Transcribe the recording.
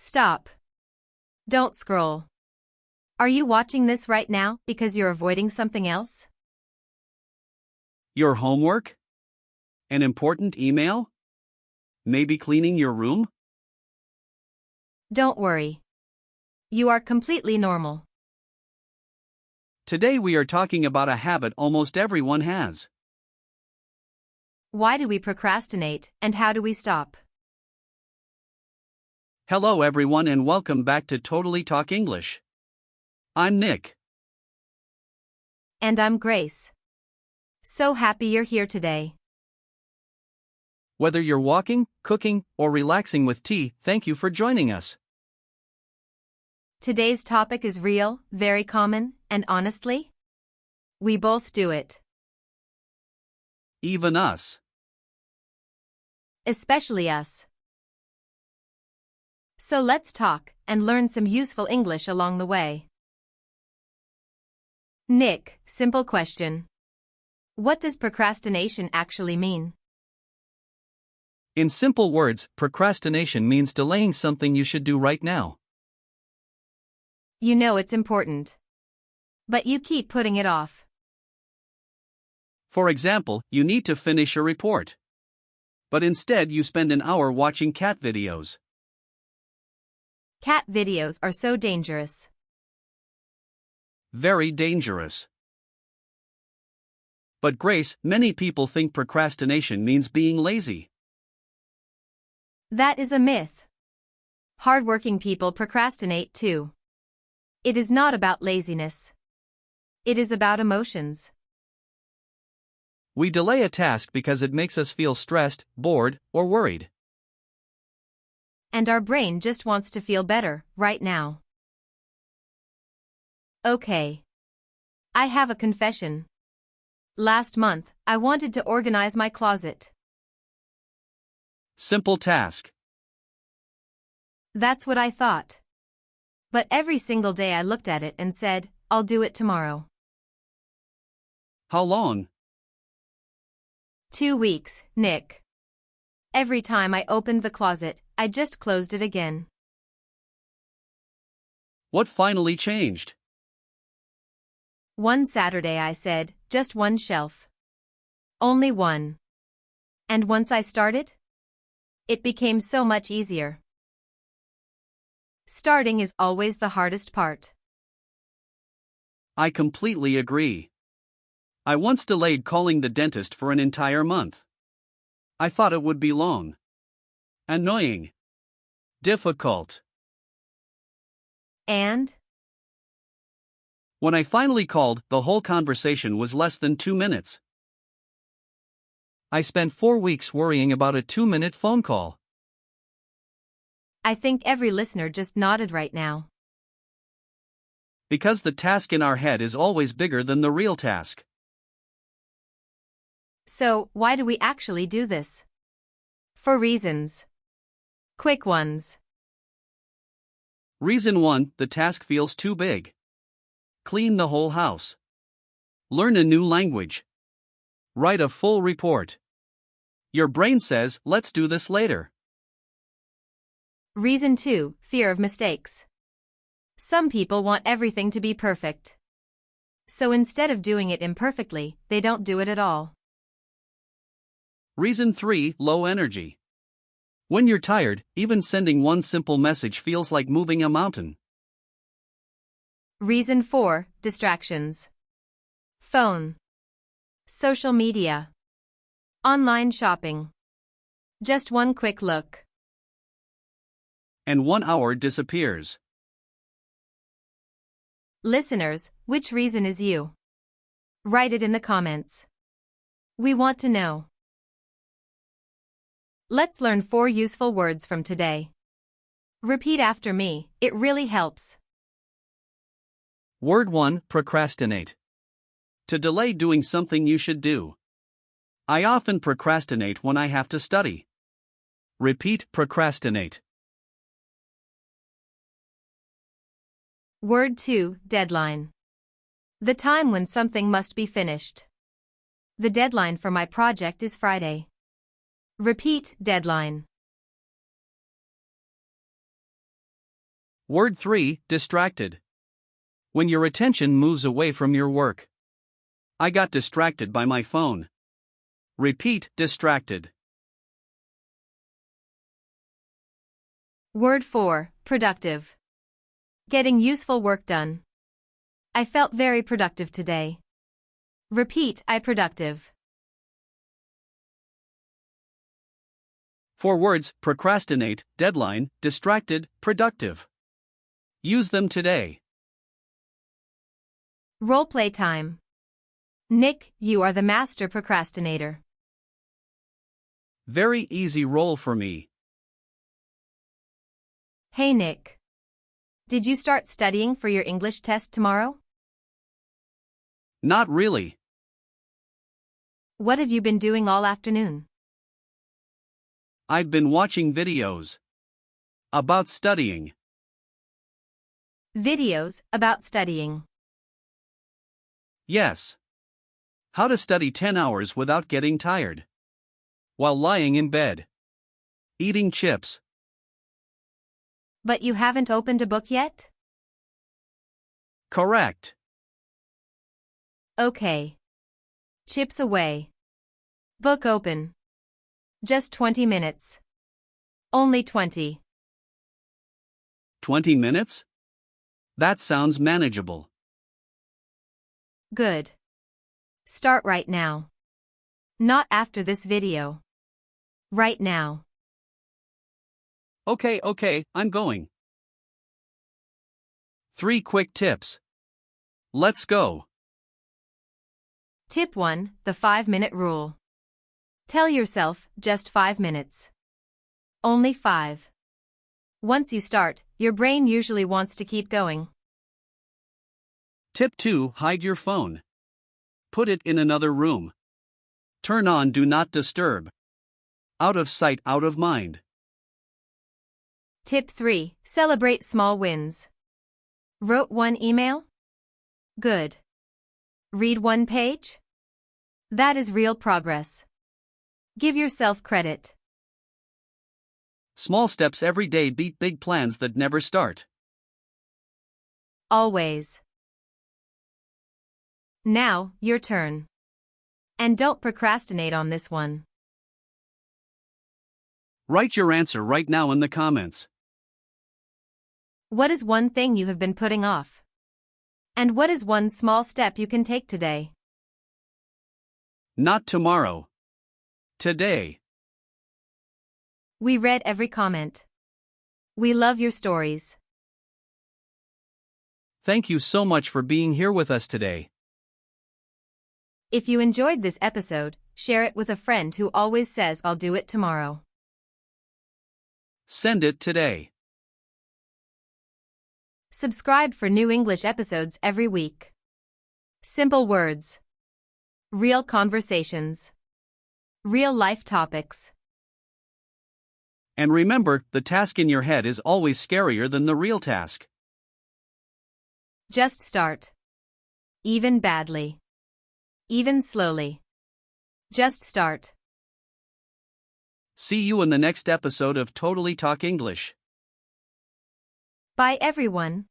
Stop. Don't scroll. Are you watching this right now because you're avoiding something else? Your homework? An important email? Maybe cleaning your room? Don't worry. You are completely normal. Today we are talking about a habit almost everyone has. Why do we procrastinate, and how do we stop? Hello everyone and welcome back to Totally Talk English. I'm Nick. And I'm Grace. So happy you're here today. Whether you're walking, cooking, or relaxing with tea, thank you for joining us. Today's topic is real, very common, and honestly, we both do it. Even us. Especially us. So let's talk and learn some useful English along the way. Nick, simple question. What does procrastination actually mean? In simple words, procrastination means delaying something you should do right now. You know it's important. But you keep putting it off. For example, you need to finish a report. But instead you spend an hour watching cat videos. Cat videos are so dangerous. Very dangerous. But Grace, many people think procrastination means being lazy. That is a myth. Hardworking people procrastinate too. It is not about laziness. It is about emotions. We delay a task because it makes us feel stressed, bored, or worried. And our brain just wants to feel better, right now. Okay. I have a confession. Last month, I wanted to organize my closet. Simple task. That's what I thought. But every single day I looked at it and said, I'll do it tomorrow. How long? 2 weeks, Nick. Every time I opened the closet, I just closed it again. What finally changed? One Saturday I said, just one shelf. Only one. And once I started, it became so much easier. Starting is always the hardest part. I completely agree. I once delayed calling the dentist for an entire month. I thought it would be long. Annoying. Difficult. And? When I finally called, the whole conversation was less than 2 minutes. I spent 4 weeks worrying about a 2-minute phone call. I think every listener just nodded right now. Because the task in our head is always bigger than the real task. So, why do we actually do this? For reasons. Quick ones. Reason 1, the task feels too big. Clean the whole house. Learn a new language. Write a full report. Your brain says, let's do this later. Reason 2, fear of mistakes. Some people want everything to be perfect. So instead of doing it imperfectly, they don't do it at all. Reason 3, low energy. When you're tired, even sending one simple message feels like moving a mountain. Reason 4, distractions. Phone. Social media. Online shopping. Just one quick look. And 1 hour disappears. Listeners, which reason is you? Write it in the comments. We want to know. Let's learn 4 useful words from today. Repeat after me, it really helps. Word 1, procrastinate. To delay doing something you should do. I often procrastinate when I have to study. Repeat, procrastinate. Word 2, deadline. The time when something must be finished. The deadline for my project is Friday. Repeat, deadline. Word 3, distracted. When your attention moves away from your work. I got distracted by my phone. Repeat, distracted. Word 4, productive. Getting useful work done. I felt very productive today. Repeat, I productive. For words, procrastinate, deadline, distracted, productive. Use them today. Roleplay time. Nick, you are the master procrastinator. Very easy role for me. Hey Nick. Did you start studying for your English test tomorrow? Not really. What have you been doing all afternoon? I've been watching videos about studying. Videos about studying. Yes. How to study 10 hours without getting tired. While lying in bed. Eating chips. But you haven't opened a book yet? Correct. Okay. Chips away. Book open. Just 20 minutes. Only 20. 20 minutes? That sounds manageable. Good. Start right now. Not after this video. Right now. Okay, I'm going. 3 quick tips. Let's go. Tip 1, the 5-minute rule. Tell yourself, just 5 minutes. Only 5. Once you start, your brain usually wants to keep going. Tip 2, hide your phone. Put it in another room. Turn on Do Not Disturb. Out of sight, out of mind. Tip 3, celebrate small wins. Wrote 1 email? Good. Read 1 page? That is real progress. Give yourself credit. Small steps every day beat big plans that never start. Always. Now, your turn. And don't procrastinate on this one. Write your answer right now in the comments. What is one thing you have been putting off? And what is one small step you can take today? Not tomorrow. Today. We read every comment. We love your stories. Thank you so much for being here with us today. If you enjoyed this episode, share it with a friend who always says I'll do it tomorrow. Send it today. Subscribe for new English episodes every week. Simple words. Real conversations. Real life topics. And remember, the task in your head is always scarier than the real task. Just start. Even badly. Even slowly. Just start. See you in the next episode of Totally Talk English. Bye everyone.